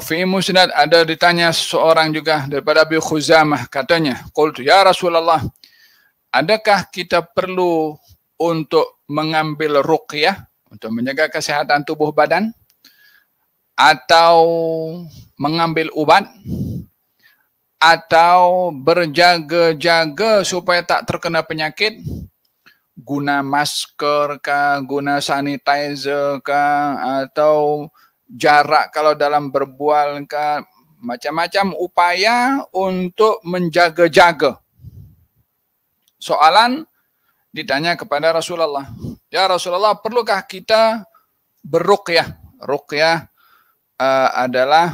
fi musnad ada ditanya seorang juga daripada Abi Khuzamah, katanya, qultu ya Rasulullah, adakah kita perlu untuk mengambil ruqyah untuk menjaga kesehatan tubuh badan atau mengambil ubat atau berjaga-jaga supaya tak terkena penyakit, guna masker kah, guna sanitizer kah, atau jarak kalau dalam berbual kah, macam-macam upaya untuk menjaga-jaga. Soalan ditanya kepada Rasulullah, ya Rasulullah, perlukah kita berruqyah? Ruqyah adalah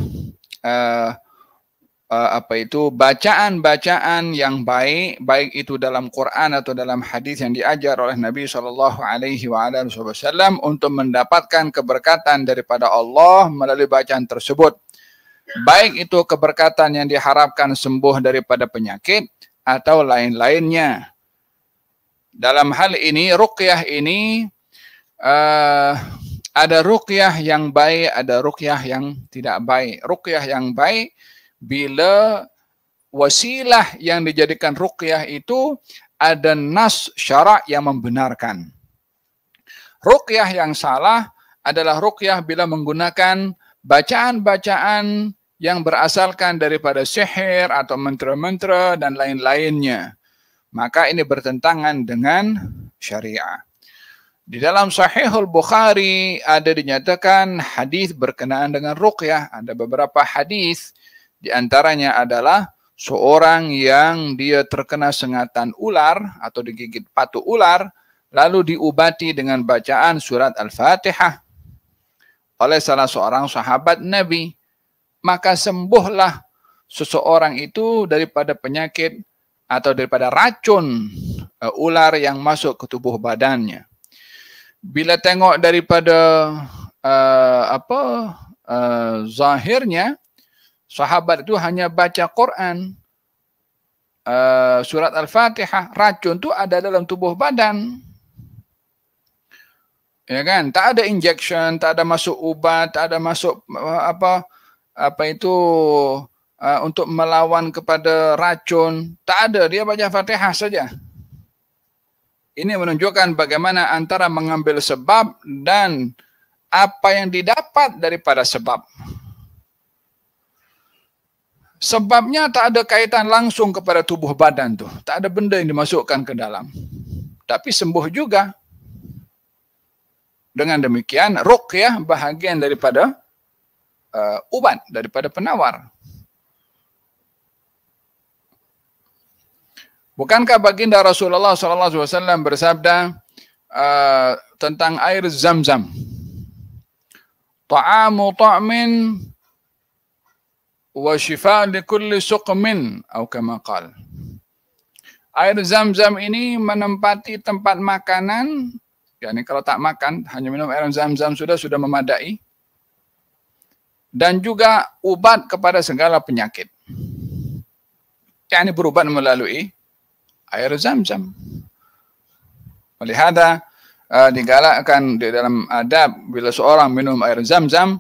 bacaan-bacaan yang baik, baik itu dalam Quran atau dalam hadis yang diajar oleh Nabi SAW untuk mendapatkan keberkatan daripada Allah melalui bacaan tersebut. Baik itu keberkatan yang diharapkan sembuh daripada penyakit atau lain-lainnya. Dalam hal ini, ruqyah ini ada ruqyah yang baik, ada ruqyah yang tidak baik. Ruqyah yang baik bila wasilah yang dijadikan ruqyah itu ada nas syarak yang membenarkan. Ruqyah yang salah adalah ruqyah bila menggunakan bacaan-bacaan yang berasalkan daripada sihir atau mantra-mantra dan lain-lainnya. Maka ini bertentangan dengan syariah. Di dalam Sahihul Bukhari ada dinyatakan hadis berkenaan dengan ruqyah. Ada beberapa hadis, di antaranya adalah seorang yang dia terkena sengatan ular atau digigit patu ular, lalu diubati dengan bacaan surat Al-Fatihah oleh salah seorang sahabat Nabi. Maka sembuhlah seseorang itu daripada penyakit atau daripada racun ular yang masuk ke tubuh badannya. Bila tengok daripada zahirnya, sahabat itu hanya baca Quran, surat Al-Fatihah, racun itu ada dalam tubuh badan. Ya kan? Tak ada injection, tak ada masuk ubat, tak ada masuk untuk melawan kepada racun. Tak ada, dia baca Fatihah saja. Ini menunjukkan bagaimana antara mengambil sebab dan apa yang didapat daripada sebab. Sebabnya tak ada kaitan langsung kepada tubuh badan tu. Tak ada benda yang dimasukkan ke dalam. Tapi sembuh juga. Dengan demikian, ruqyah bahagian daripada ubat, daripada penawar. Bukankah baginda Rasulullah SAW bersabda tentang air Zam-Zam? Ta'amu ta'min wa shifa li kulli suqmin atau kama qala. Air Zam-Zam ini menempati tempat makanan, yakni kalau tak makan hanya minum air Zam-Zam sudah memadai, dan juga ubat kepada segala penyakit. Yakni berubat melalui air Zam-Zam. Olehada digalakkan di dalam adab bila seorang minum air Zam-Zam,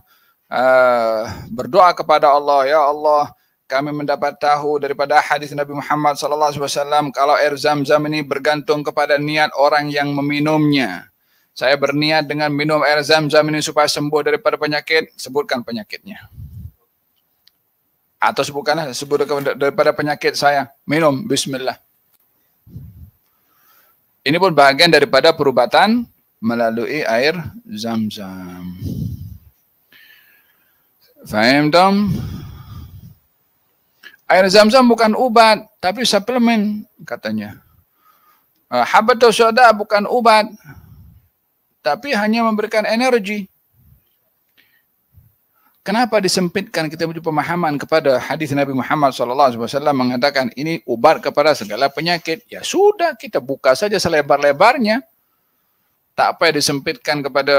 berdoa kepada Allah, ya Allah, kami mendapat tahu daripada hadis Nabi Muhammad SAW kalau air Zam-Zam ini bergantung kepada niat orang yang meminumnya. Saya berniat dengan minum air Zam-Zam ini supaya sembuh daripada penyakit, sebutkan penyakitnya. Atau sebutkanlah, sebut daripada penyakit saya, minum, bismillah. Ini pun bahagian daripada perubatan melalui air Zam-Zam. Faham dong? Air Zam-Zam bukan obat, tapi suplemen katanya. Habbatus sauda bukan obat, tapi hanya memberikan energi. Kenapa disempitkan kita punya pemahaman kepada hadis Nabi Muhammad SAW mengatakan ini ubat kepada segala penyakit? Ya sudah, kita buka saja selebar-lebarnya. Tak payah disempitkan kepada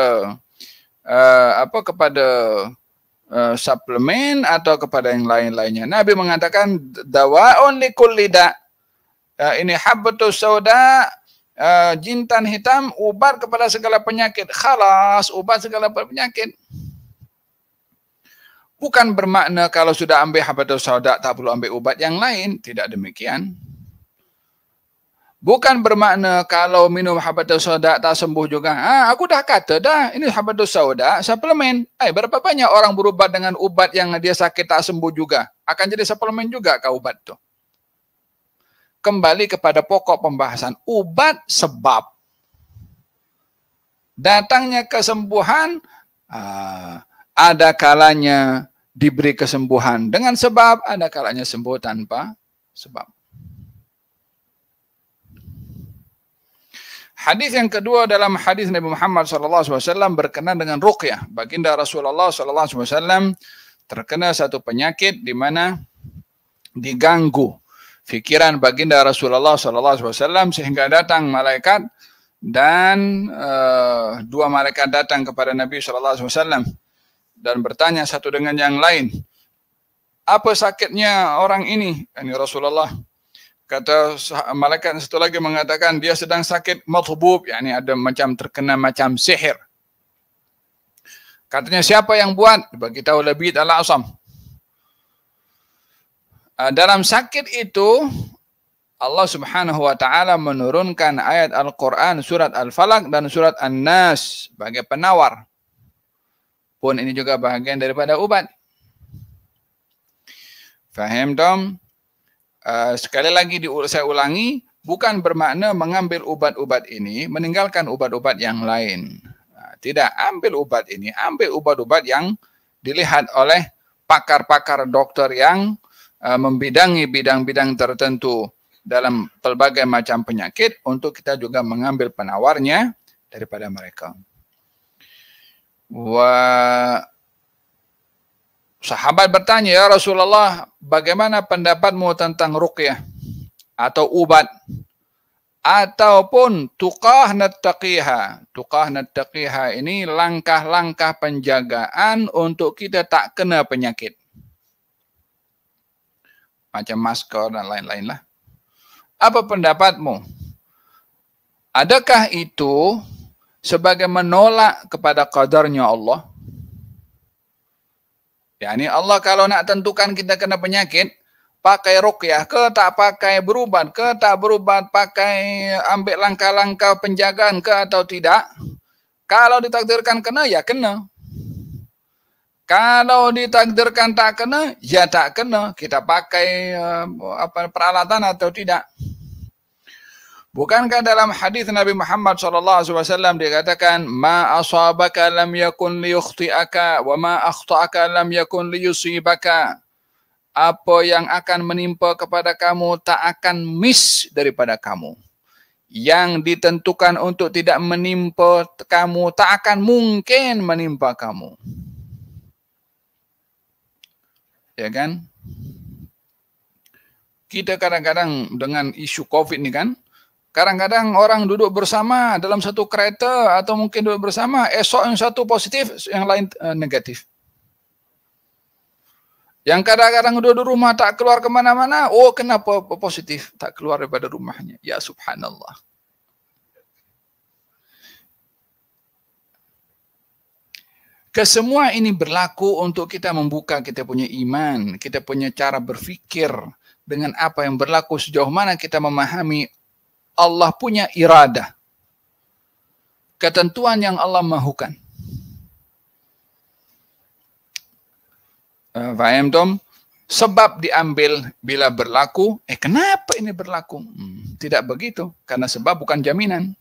suplemen atau kepada yang lain-lainnya. Nabi mengatakan dawa'un likulli da'. Ini habbatus sauda, jintan hitam, ubat kepada segala penyakit. Khalas, ubat segala penyakit. Bukan bermakna kalau sudah ambil Habbatus Sauda tak perlu ambil ubat yang lain. Tidak demikian. Bukan bermakna kalau minum Habbatus Sauda tak sembuh juga. Aku dah kata dah, ini Habbatus Sauda suplemen. Berapa banyak orang berubat dengan ubat yang dia sakit tak sembuh juga. Akan jadi suplemen juga kah ubat tu. Kembali kepada pokok pembahasan. Ubat sebab. Datangnya kesembuhan, ada kalanya diberi kesembuhan dengan sebab, ada kalanya sembuh tanpa sebab. Hadis yang kedua dalam hadis Nabi Muhammad SAW berkenaan dengan ruqyah. Baginda Rasulullah SAW terkena satu penyakit di mana diganggu fikiran baginda Rasulullah SAW sehingga datang malaikat dan dua malaikat datang kepada Nabi SAW dan bertanya satu dengan yang lain, apa sakitnya orang ini? Ini Rasulullah. Kata malaikat satu lagi mengatakan dia sedang sakit mathbub, yakni ada macam terkena macam sihir. Katanya siapa yang buat? Bagi tahu Labid al-Asam. Dalam sakit itu Allah Subhanahu wa taala menurunkan ayat Al-Qur'an surat Al-Falaq dan surat An-Nas sebagai penawar. Pun ini juga bahagian daripada ubat. Faham dong? Sekali lagi saya ulangi, bukan bermakna mengambil ubat-ubat ini meninggalkan ubat-ubat yang lain. Tidak, ambil ubat ini, ambil ubat-ubat yang dilihat oleh pakar-pakar dokter yang membidangi bidang-bidang tertentu dalam pelbagai macam penyakit untuk kita juga mengambil penawarnya daripada mereka. Sahabat bertanya, ya Rasulullah, bagaimana pendapatmu tentang ruqyah atau ubat ataupun tuqah nattaqiha. Tuqah nattaqiha ini langkah-langkah penjagaan untuk kita tak kena penyakit. Macam masker dan lain-lain lah. Apa pendapatmu? Adakah itu sebagai menolak kepada qadarnya Allah? Yani Allah kalau nak tentukan kita kena penyakit, pakai ruqyah ke tak pakai, berubat ke tak berubat, pakai ambil langkah-langkah penjagaan ke atau tidak. Kalau ditakdirkan kena, ya kena. Kalau ditakdirkan tak kena, ya tak kena. Kita pakai peralatan atau tidak. Bukankah dalam hadis Nabi Muhammad SAW dikatakan, ma asabaka lam yakun liyukhti'aka wa ma akhta'aka lam yakun liyusibaka. Apa yang akan menimpa kepada kamu tak akan miss daripada kamu. Yang ditentukan untuk tidak menimpa kamu tak akan mungkin menimpa kamu. Ya kan? Kita kadang-kadang dengan isu COVID ni kan, kadang-kadang orang duduk bersama dalam satu kereta atau mungkin duduk bersama, esok yang satu positif, yang lain negatif. Yang kadang-kadang duduk di rumah tak keluar kemana-mana, oh kenapa positif? Tak keluar daripada rumahnya. Ya subhanallah. Kesemua ini berlaku untuk kita membuka kita punya iman, kita punya cara berfikir dengan apa yang berlaku, sejauh mana kita memahami Allah punya iradah. Ketentuan yang Allah mahukan. Faham Tom? Sebab diambil bila berlaku, kenapa ini berlaku? Tidak begitu, karena sebab bukan jaminan.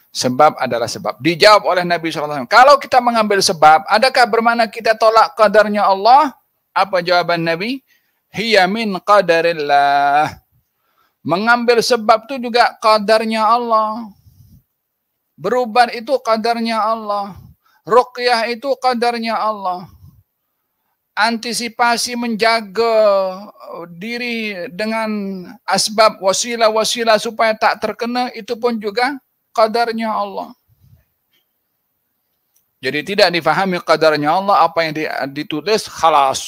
Sebab adalah sebab. Dijawab oleh Nabi SAW. Kalau kita mengambil sebab, adakah bermakna kita tolak qadarnya Allah? Apa jawaban Nabi? Hiya min qadarillah. Mengambil sebab itu juga qadarnya Allah. Berubat itu qadarnya Allah. Ruqyah itu qadarnya Allah. Antisipasi menjaga diri dengan asbab wasilah-wasilah supaya tak terkena, itu pun juga qadarnya Allah. Jadi tidak difahami qadarnya Allah, apa yang ditulis khalas.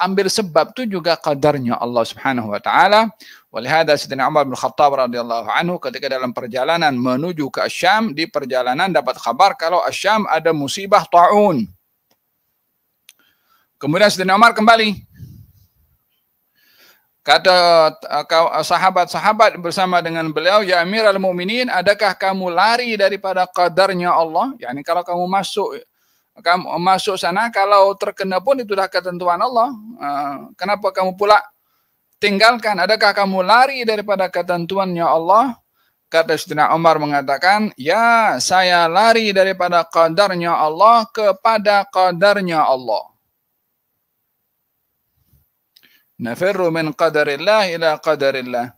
Ambil sebab itu juga qadarnya Allah Subhanahu wa taala. Walihada Sayyidina Umar bin Khattab radhiyallahu anhu ketika dalam perjalanan menuju ke Syam, di perjalanan dapat kabar kalau Syam ada musibah ta'un. Kemudian Sayyidina Umar kembali. Kata sahabat-sahabat bersama dengan beliau, ya Amirul Mukminin, adakah kamu lari daripada qadarnya Allah? Yani kalau kamu masuk sana, kalau terkena pun itu dah ketentuan Allah. Kenapa kamu pula tinggalkan? Adakah kamu lari daripada ketentuannya Allah? Kata Sayyidina Umar mengatakan, ya, saya lari daripada qadarnya Allah kepada qadarnya Allah. Nafirru min qadarillah ila qadarillah.